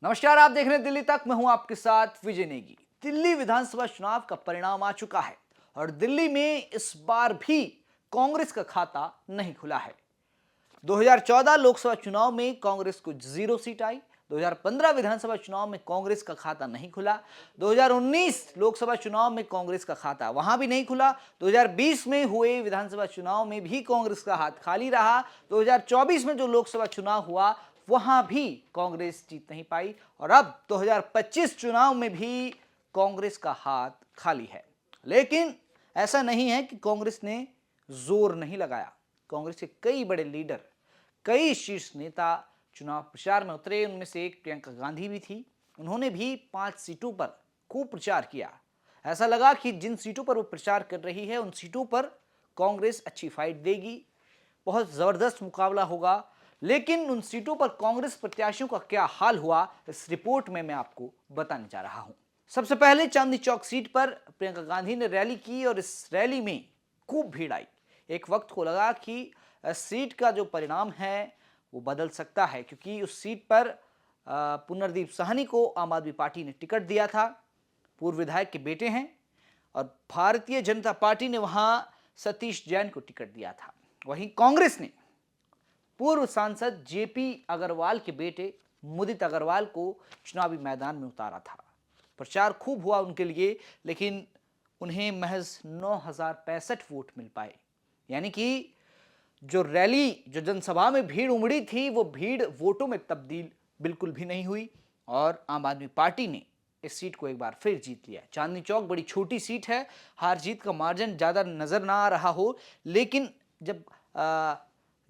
नमस्कार, आप देख रहे हैं दिल्ली तक। मैं हूं आपके साथ विजय नेगी। दिल्ली विधानसभा चुनाव का परिणाम आ चुका है और दिल्ली में इस बार भी कांग्रेस का खाता नहीं खुला है। 2014 लोकसभा चुनाव में कांग्रेस को 0 सीट आई। 2015 विधानसभा चुनाव में कांग्रेस का खाता नहीं खुला। 2019 लोकसभा चुनाव में कांग्रेस का खाता वहां भी नहीं खुला। 2020 में हुए विधानसभा चुनाव में भी कांग्रेस का हाथ खाली रहा। 2024 में जो लोकसभा चुनाव हुआ वहां भी कांग्रेस जीत नहीं पाई और अब 2025 चुनाव में भी कांग्रेस का हाथ खाली है। लेकिन ऐसा नहीं है कि कांग्रेस ने जोर नहीं लगाया। कांग्रेस के कई बड़े लीडर, कई शीर्ष नेता चुनाव प्रचार में उतरे। उनमें से एक प्रियंका गांधी भी थी। उन्होंने भी 5 सीटों पर खूब प्रचार किया। ऐसा लगा कि जिन सीटों पर वो प्रचार कर रही है उन सीटों पर कांग्रेस अच्छी फाइट देगी, बहुत जबरदस्त मुकाबला होगा। लेकिन उन सीटों पर कांग्रेस प्रत्याशियों का क्या हाल हुआ, इस रिपोर्ट में मैं आपको बताने जा रहा हूं। सबसे पहले चांदनी चौक सीट पर प्रियंका गांधी ने रैली की और इस रैली में खूब भीड़ आई। एक वक्त को लगा कि सीट का जो परिणाम है वो बदल सकता है, क्योंकि उस सीट पर पुनर्दीप साहनी को आम आदमी पार्टी ने टिकट दिया था। पूर्व विधायक के बेटे हैं और भारतीय जनता पार्टी ने वहां सतीश जैन को टिकट दिया था। वहीं कांग्रेस ने पूर्व सांसद जेपी अग्रवाल के बेटे मुदित अग्रवाल को चुनावी मैदान में उतारा था। प्रचार खूब हुआ उनके लिए, लेकिन उन्हें महज 9,065 वोट मिल पाए। यानी कि जो रैली, जो जनसभा में भीड़ उमड़ी थी, वो भीड़ वोटों में तब्दील बिल्कुल भी नहीं हुई और आम आदमी पार्टी ने इस सीट को एक बार फिर जीत लिया। चांदनी चौक बड़ी छोटी सीट है, हार जीत का मार्जिन ज़्यादा नज़र ना आ रहा हो, लेकिन जब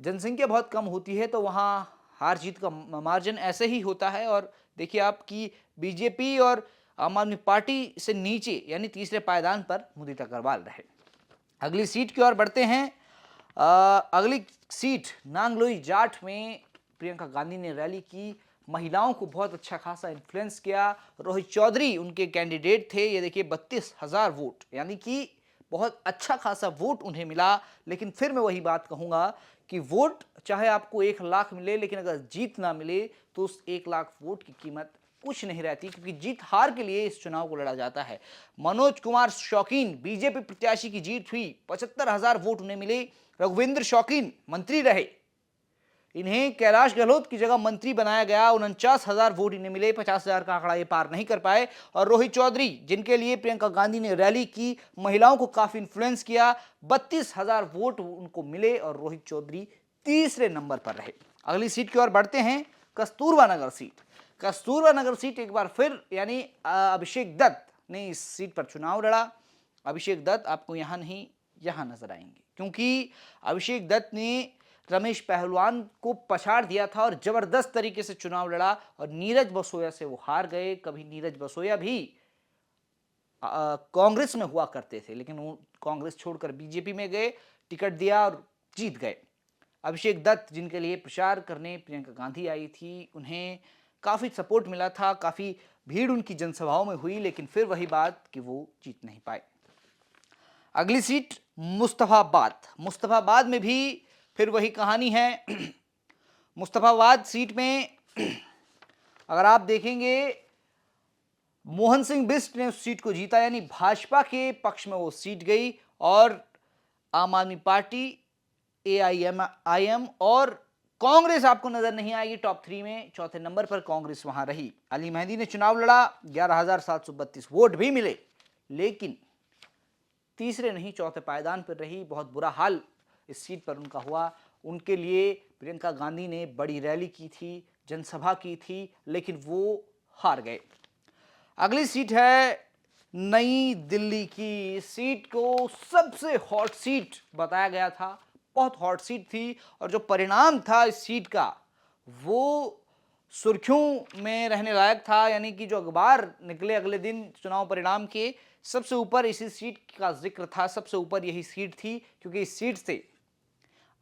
जनसंख्या बहुत कम होती है तो वहाँ हार जीत का मार्जिन ऐसे ही होता है। और देखिए आपकी बीजेपी और आम आदमी पार्टी से नीचे यानी तीसरे पायदान पर मुदित अग्रवाल रहे। अगली सीट की ओर बढ़ते हैं। अगली सीट नांगलोई जाट में प्रियंका गांधी ने रैली की। महिलाओं को बहुत अच्छा खासा इन्फ्लुएंस किया। रोहित चौधरी उनके कैंडिडेट थे। ये देखिए 32,000 वोट, यानी कि बहुत अच्छा खासा वोट उन्हें मिला। लेकिन फिर मैं वही बात कहूंगा कि वोट चाहे आपको 1,00,000 मिले, लेकिन अगर जीत ना मिले तो उस 1,00,000 वोट की कीमत कुछ नहीं रहती, क्योंकि जीत हार के लिए इस चुनाव को लड़ा जाता है। मनोज कुमार शौकीन बीजेपी प्रत्याशी की जीत हुई। 75,000 वोट उन्हें मिले। रघुविंद्र शौकीन मंत्री रहे, इन्हें कैलाश गहलोत की जगह मंत्री बनाया गया। 49,000 वोट इन्हें मिले। 50,000 का आंकड़ा ये पार नहीं कर पाए। और रोहित चौधरी, जिनके लिए प्रियंका गांधी ने रैली की, महिलाओं को काफी इन्फ्लुएंस किया, 32,000 वोट उनको मिले और रोहित चौधरी तीसरे नंबर पर रहे। अगली सीट की ओर बढ़ते हैं। कस्तूरबा नगर सीट। कस्तूरबा नगर सीट एक बार फिर यानी अभिषेक दत्त ने इस सीट पर चुनाव लड़ा। अभिषेक दत्त आपको यहां नहीं, यहां नजर आएंगे, क्योंकि अभिषेक दत्त ने रमेश पहलवान को पछाड़ दिया था और जबरदस्त तरीके से चुनाव लड़ा और नीरज बसोया से वो हार गए। कभी नीरज बसोया भी कांग्रेस में हुआ करते थे, लेकिन वो कांग्रेस छोड़कर बीजेपी में गए, टिकट दिया और जीत गए। अभिषेक दत्त, जिनके लिए प्रचार करने प्रियंका गांधी आई थी, उन्हें काफी सपोर्ट मिला था, काफी भीड़ उनकी जनसभाओं में हुई, लेकिन फिर वही बात कि वो जीत नहीं पाए। अगली सीट मुस्तफाबाद। मुस्तफाबाद में भी फिर वही कहानी है। मुस्तफाबाद सीट में अगर आप देखेंगे, मोहन सिंह बिष्ट ने उस सीट को जीता, यानी भाजपा के पक्ष में वो सीट गई। और आम आदमी पार्टी, एआईएमआईएम और कांग्रेस आपको नजर नहीं आएगी टॉप 3 में। चौथे नंबर पर कांग्रेस वहां रही। अली मेहंदी ने चुनाव लड़ा, 11,732 वोट भी मिले, लेकिन तीसरे नहीं चौथे पायदान पर रही। बहुत बुरा हाल इस सीट पर उनका हुआ। उनके लिए प्रियंका गांधी ने बड़ी रैली की थी, जनसभा की थी, लेकिन वो हार गए। अगली सीट है नई दिल्ली की। सीट को सबसे हॉट सीट बताया गया था, बहुत हॉट सीट थी। और जो परिणाम था इस सीट का वो सुर्खियों में रहने लायक था, यानी कि जो अखबार निकले अगले दिन चुनाव परिणाम के, सबसे ऊपर इसी सीट का जिक्र था। सबसे ऊपर यही सीट थी, क्योंकि इस सीट से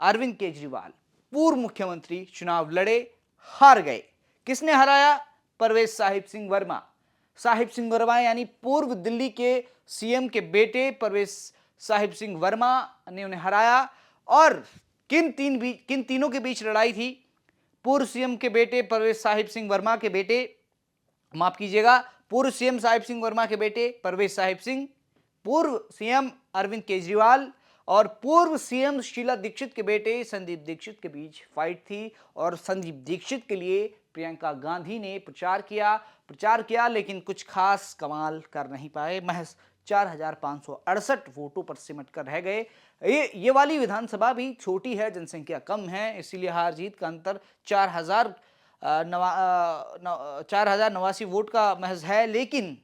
अरविंद केजरीवाल, पूर्व मुख्यमंत्री, चुनाव लड़े, हार गए। किसने हराया? परवेज साहिब सिंह वर्मा। साहिब सिंह वर्मा यानी पूर्व दिल्ली के सीएम के बेटे परवेज साहिब सिंह वर्मा ने उन्हें हराया। और किन तीनों के बीच लड़ाई थी? पूर्व सीएम के बेटे परवेज साहिब सिंह वर्मा के बेटे माफ कीजिएगा, पूर्व सीएम साहिब सिंह वर्मा के बेटे परवेज साहिब सिंह, पूर्व सीएम अरविंद केजरीवाल और पूर्व सीएम शीला दीक्षित के बेटे संदीप दीक्षित के बीच फाइट थी और संदीप दीक्षित के लिए प्रियंका गांधी ने प्रचार किया लेकिन कुछ खास कमाल कर नहीं पाए। महज 4,568 वोटों पर सिमट कर रह गए। ये वाली विधानसभा भी छोटी है, जनसंख्या कम है, इसीलिए हार जीत का अंतर 4,089 वोट का महज है। लेकिन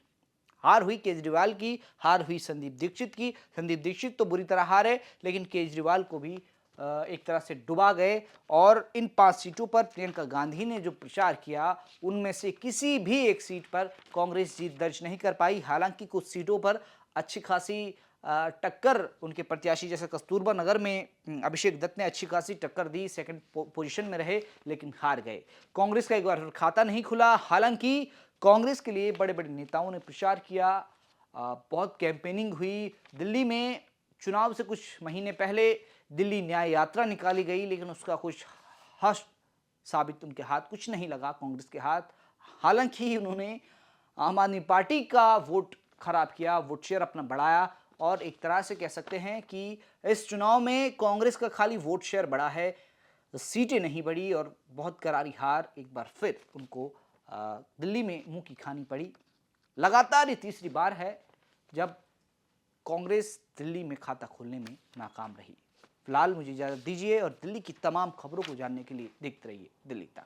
हार हुई केजरीवाल की, हार हुई संदीप दीक्षित की। संदीप दीक्षित तो बुरी तरह हारे, लेकिन केजरीवाल को भी एक तरह से डुबा गए। और इन 5 सीटों पर प्रियंका गांधी ने जो प्रचार किया, उनमें से किसी भी एक सीट पर कांग्रेस जीत दर्ज नहीं कर पाई। हालांकि कुछ सीटों पर अच्छी खासी टक्कर उनके प्रत्याशी, जैसे कस्तूरबा नगर में अभिषेक दत्त ने अच्छी खासी टक्कर दी, सेकंड पोजीशन में रहे, लेकिन हार गए। कांग्रेस का एक बार खाता नहीं खुला। हालांकि कांग्रेस के लिए बड़े बड़े नेताओं ने प्रचार किया, बहुत कैंपेनिंग हुई। दिल्ली में चुनाव से कुछ महीने पहले दिल्ली न्याय यात्रा निकाली गई, लेकिन उसका कुछ हस्त साबित उनके हाथ कुछ नहीं लगा, कांग्रेस के हाथ। हालांकि उन्होंने आम आदमी पार्टी का वोट खराब किया, वोट शेयर अपना बढ़ाया और एक तरह से कह सकते हैं कि इस चुनाव में कांग्रेस का खाली वोट शेयर बढ़ा है, सीटें नहीं बढ़ी और बहुत करारी हार एक बार फिर उनको दिल्ली में मुंह की खानी पड़ी। लगातार ये तीसरी बार है जब कांग्रेस दिल्ली में खाता खोलने में नाकाम रही। फिलहाल मुझे इजाजत दीजिए और दिल्ली की तमाम खबरों को जानने के लिए देखते रहिए दिल्ली तक।